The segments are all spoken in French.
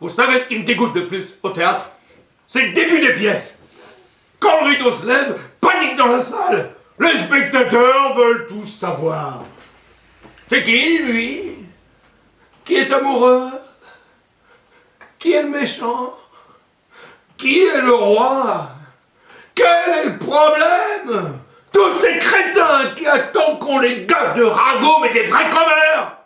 Vous savez ce qui me dégoûte de plus au théâtre? C'est le début des pièces. Quand le rideau se lève, panique dans la salle. Les spectateurs veulent tout savoir. C'est qui, lui? Qui est amoureux? Qui est le méchant? Qui est le roi? Quel est le problème? Tous ces crétins qui attendent qu'on les gaffe de ragots mais des vrais commères!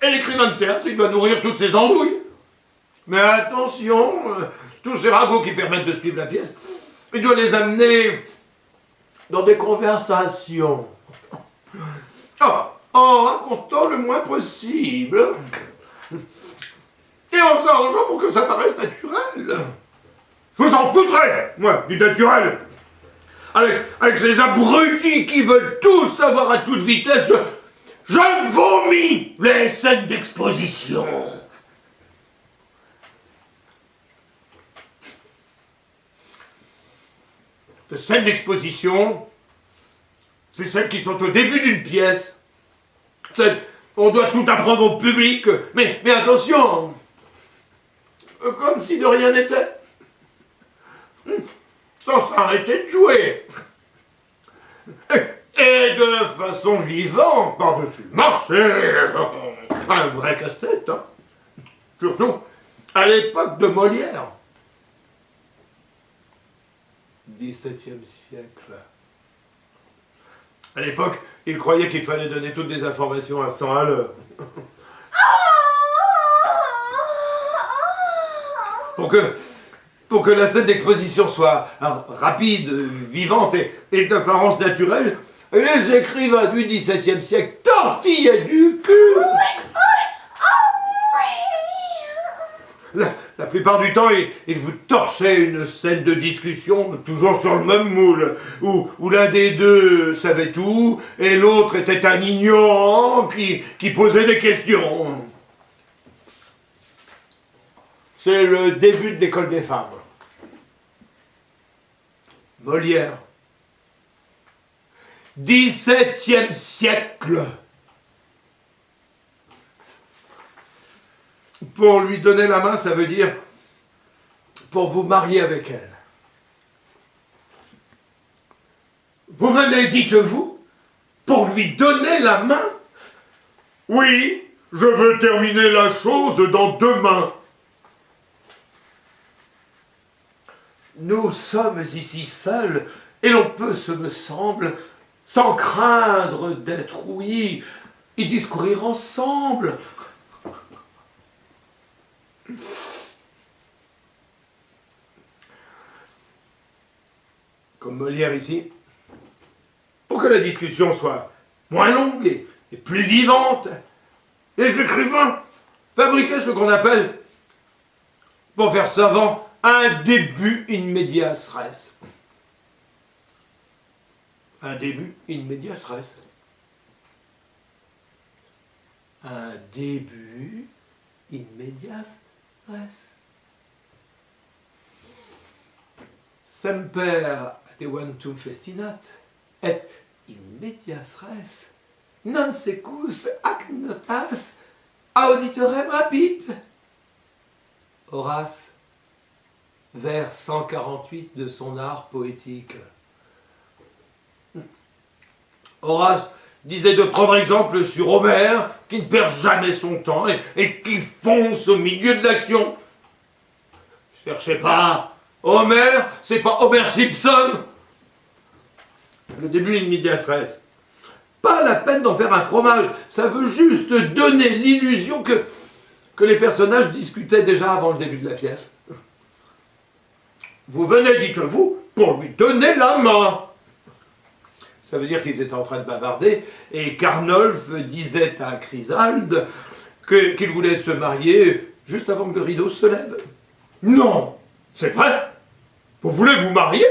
Et l'écrivain de théâtre, il doit nourrir toutes ces andouilles. Mais attention, tous ces ragots qui permettent de suivre la pièce, il doit les amener dans des conversations. En racontant le moins possible. Et en s'arrangeant pour que ça paraisse naturel. Je vous en foutrais, moi, du naturel. Avec ces abrutis qui veulent tout savoir à toute vitesse, je vomis les scènes d'exposition. Les scènes d'exposition, c'est celles qui sont au début d'une pièce. On doit tout apprendre au public, mais attention, comme si de rien n'était, sans s'arrêter de jouer. Et de façon vivante, par-dessus le marché, un vrai casse-tête, hein. Surtout à l'époque de Molière. 17e siècle. À l'époque, il croyait qu'il fallait donner toutes des informations à 100 à l'heure. Pour que la scène d'exposition soit rapide, vivante et d'apparence naturelle, les écrivains du XVIIe siècle tortillaient du cul. La plupart du temps, ils vous torchaient une scène de discussion, toujours sur le même moule, où l'un des deux savait tout, et l'autre était un ignorant qui posait des questions. C'est le début de l'école des femmes. Molière. 17e siècle. Pour lui donner la main, ça veut dire pour vous marier avec elle. Vous venez, dites-vous, pour lui donner la main? Oui, je veux terminer la chose dans 2 mains. Nous sommes ici seuls, et l'on peut, ce me semble, sans craindre d'être ouïs, y discourir ensemble. Comme Molière ici, pour que la discussion soit moins longue et plus vivante, les écrivains fabriquaient ce qu'on appelle, pour faire savant, un début in medias res. Un début in medias res. Un début in medias res. Semper adeventum festinat, et in medias res non secus ac notas auditorem rapit. Horace, vers 148 de son art poétique. Horace disait de prendre exemple sur Homère, qui ne perd jamais son temps et qui fonce au milieu de l'action. Cherchez pas, Homère, c'est pas Homer Simpson. Le début in medias res. Pas la peine d'en faire un fromage, ça veut juste donner l'illusion que les personnages discutaient déjà avant le début de la pièce. Vous venez, dites-vous, pour lui donner la main. Ça veut dire qu'ils étaient en train de bavarder, et Carnolphe disait à Chrysalde qu'il voulait se marier juste avant que le rideau se lève. Non, c'est vrai? Vous voulez vous marier?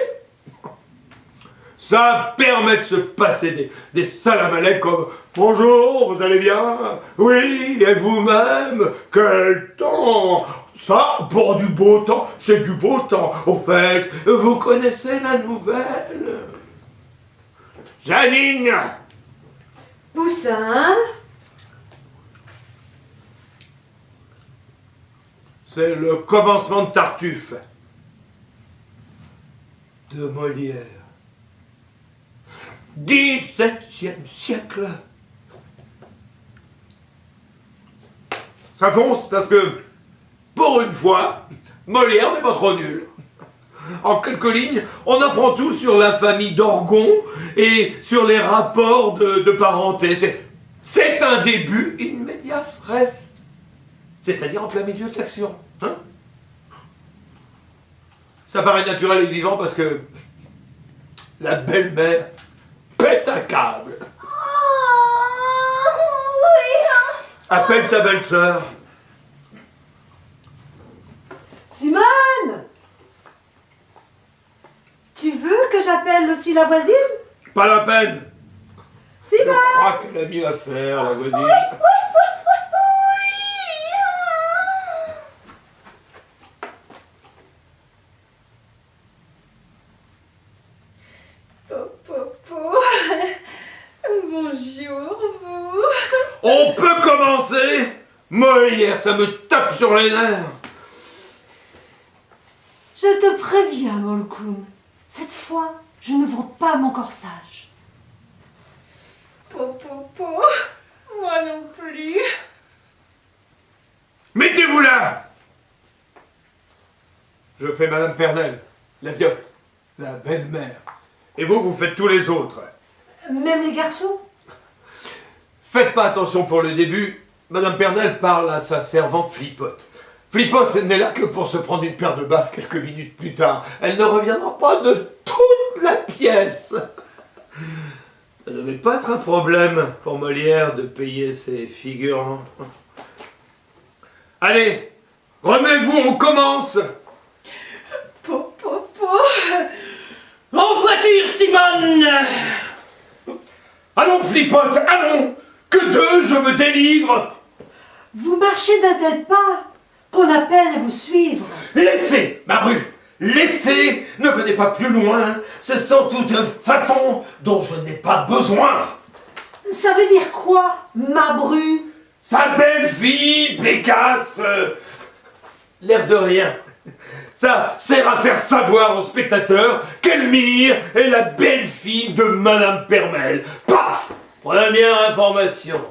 Ça permet de se passer des salam comme « Bonjour, vous allez bien? Oui, et vous-même? Quel temps? Ça, pour du beau temps, c'est du beau temps. Au fait, vous connaissez la nouvelle? Janine! Poussin. C'est le commencement de Tartuffe. De Molière. 17e siècle. Ça fonce parce que, pour une fois, Molière n'est pas trop nul. En quelques lignes, on apprend tout sur la famille d'Orgon et sur les rapports de parenté. C'est un début in medias res. C'est-à-dire en plein milieu de l'action. Hein? Ça paraît naturel et vivant parce que la belle-mère pète un câble. Appelle ta belle-sœur. Simone! Tu veux que j'appelle aussi la voisine? Pas la peine. Je Simone! crois qu'elle a mieux à faire, la voisine. Bonjour, vous. On peut commencer? Molière, ça me tape sur les nerfs. Je te préviens, Molkoum. Cette fois, je ne vends pas mon corsage. Moi non plus. Mettez-vous là! Je fais Madame Pernelle, la vieille, la belle-mère. Et vous, vous faites tous les autres. Même les garçons? Faites pas attention pour le début. Madame Pernelle parle à sa servante Flipote. Flipote n'est là que pour se prendre une paire de baffes quelques minutes plus tard. Elle ne reviendra pas de toute la pièce. Ça ne devait pas être un problème pour Molière de payer ses figurants. Allez, remets-vous, on commence. En voiture, Simone! Allons, Flipote, allons! Que deux, je me délivre! Vous marchez d'un tel pas qu'on a peine à vous suivre. Laissez, ma rue! Laissez! Ne venez pas plus loin! C'est sans doute une façon dont je n'ai pas besoin! Ça veut dire quoi, ma bru? Sa belle-fille, Bécasse! L'air de rien. Ça sert à faire savoir aux spectateurs qu'Elmire est la belle-fille de Madame Pernelle. Paf! Première information.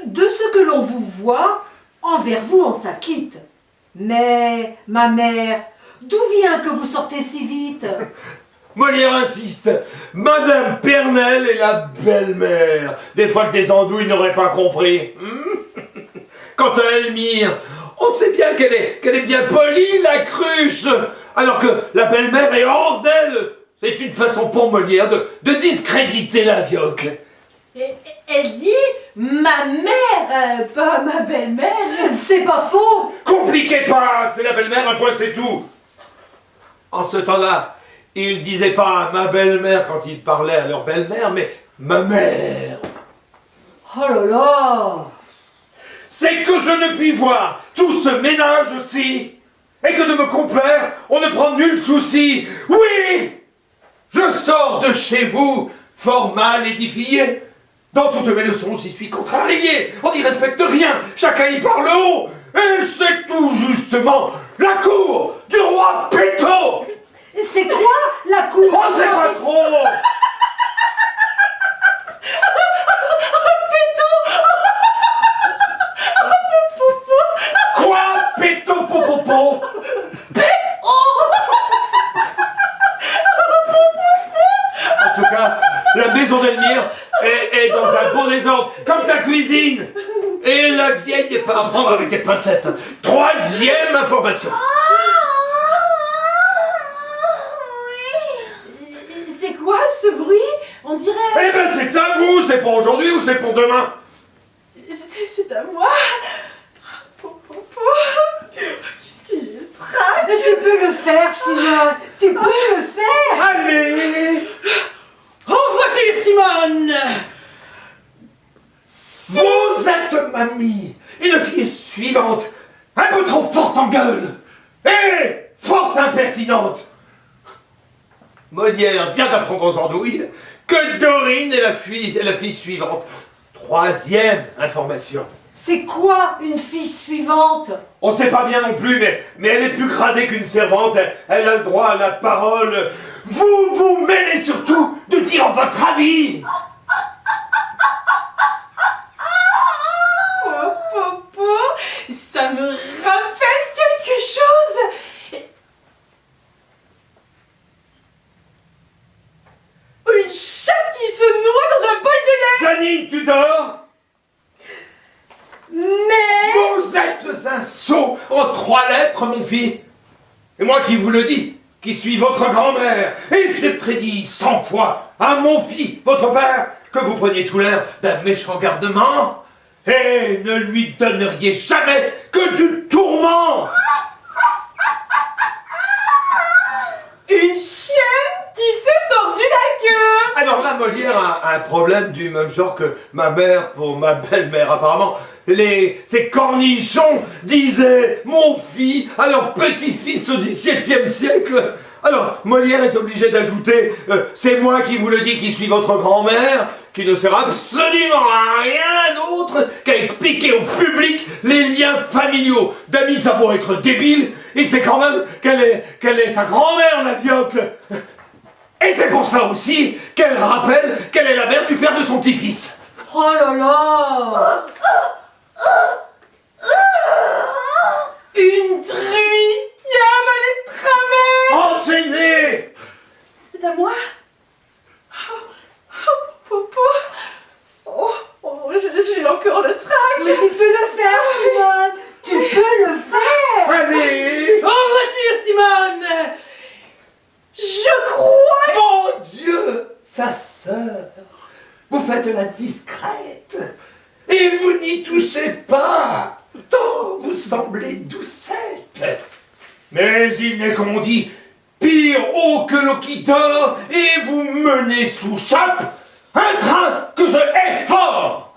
De ce que l'on vous voit, envers vous on s'acquitte. Mais, ma mère, d'où vient que vous sortez si vite? Molière insiste. Madame Pernelle est la belle-mère. Des fois que des andouilles n'auraient pas compris. Quant à Elmire, on sait bien qu'elle est bien polie, la cruche. Alors que la belle-mère est hors d'elle. C'est une façon pour Molière de discréditer la vioque. Elle dit ma mère, pas ma belle-mère. C'est pas faux. Compliquez pas, c'est la belle-mère, un point c'est tout. En ce temps-là, il disait pas ma belle-mère quand il parlait à leur belle-mère, mais ma mère. Oh là là. C'est que je ne puis voir tout ce ménage-ci, et que de me complaire, on ne prend nul souci. Oui, je sors de chez vous, fort mal édifié. Dans toutes mes leçons, j'y suis contrarié. On n'y respecte rien, chacun y parle haut. Et c'est tout justement la cour du roi Péto. C'est quoi la cour? On sait pas trop. Quoi? Péto popopo? En tout cas, la maison d'Elmire est dans un beau désordre, comme ta cuisine. Et la vieille n'est pas à prendre avec des pincettes. Troisième information. C'est quoi ce bruit? On dirait... Eh ben c'est à vous, c'est pour aujourd'hui ou c'est pour demain? C'est à moi. Qu'est-ce que j'ai le trac? Mais tu peux le faire, Simone. Tu peux le faire. Allez. En voiture, Simone! Vous êtes mamie, une fille suivante, un peu trop forte en gueule, et fort impertinente. Molière vient d'apprendre aux andouilles que Dorine est la fille suivante. Troisième information. C'est quoi une fille suivante? On sait pas bien non plus, mais elle est plus gradée qu'une servante. Elle a le droit à la parole. Vous vous mêlez surtout de dire votre avis. Oh, Popo, ça me rappelle quelque chose. Une chatte qui se noie dans un bol de lait. Janine, tu dors? Mais... Vous êtes un sot en 3 lettres, mon fils. Et moi qui vous le dis, qui suis votre grand-mère, et j'ai prédit 100 fois à mon fils, votre père, que vous preniez tout l'air d'un méchant gardement, et ne lui donneriez jamais que du tourment. Une chienne qui s'est tordu la queue. Alors là, Molière a un problème du même genre que ma mère pour ma belle-mère, apparemment. Ces cornichons disaient mon fils à leur petit-fils au XVIIe siècle. Alors, Molière est obligé d'ajouter c'est moi qui vous le dis qui suis votre grand-mère, qui ne sert absolument à rien d'autre qu'à expliquer au public les liens familiaux. Dany, ça doit être débile, il sait quand même qu'elle est sa grand-mère, la vioque. Et c'est pour ça aussi qu'elle rappelle qu'elle est la mère du père de son petit-fils. Oh là là! Une truie qui a avalé de travers. Enchaînez! C'est à moi. Oh, Popo. J'ai encore le trac. Mais tu peux le faire, Simone! Tu peux le faire! Allez! En voiture, Simone. Je crois. Mon Dieu! Sa sœur! Vous faites la discrète! Et vous n'y touchez pas! Tant vous semblez doucette! Mais il n'est, comme on dit, pire haut que l'eau qui dort, et vous menez sous chape un train que je hais fort!